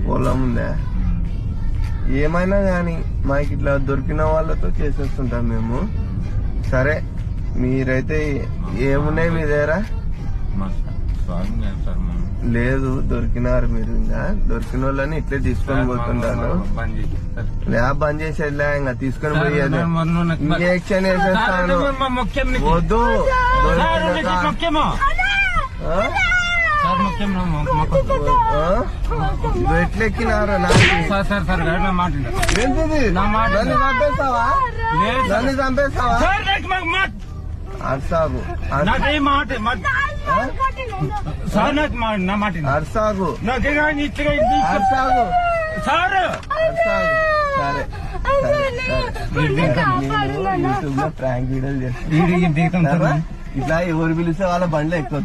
పొలం ఉందా? ఏమైనా గాని మాకు ఇట్లా దొరికిన వాళ్ళతో చేసేస్తుంటాం మేము. సరే, మీరైతే ఏమున్నాయి మీ దగ్గర? లేదు, దొరికినారు మీరు. ఇంకా దొరికిన వాళ్ళని ఇట్లే తీసుకొని పోతుంటాను. ల్యాబ్ బంద్ చేసేదిలే, ఇంకా తీసుకొని పోయేది. ఇంజెక్షన్ వేసేస్తాను. వద్దు, ఎట్లెక్కినారు? నన్ను చంపేస్తావా? నన్ను చంపేస్తావా? అర్సాగు అర్సాగు యూట్యూబ్ లో ప్రాంక్ వీడియోలు చేస్తాను. ఇట్లా ఎవరు పిలిస్తే వాళ్ళ బండ్లో ఎక్కువ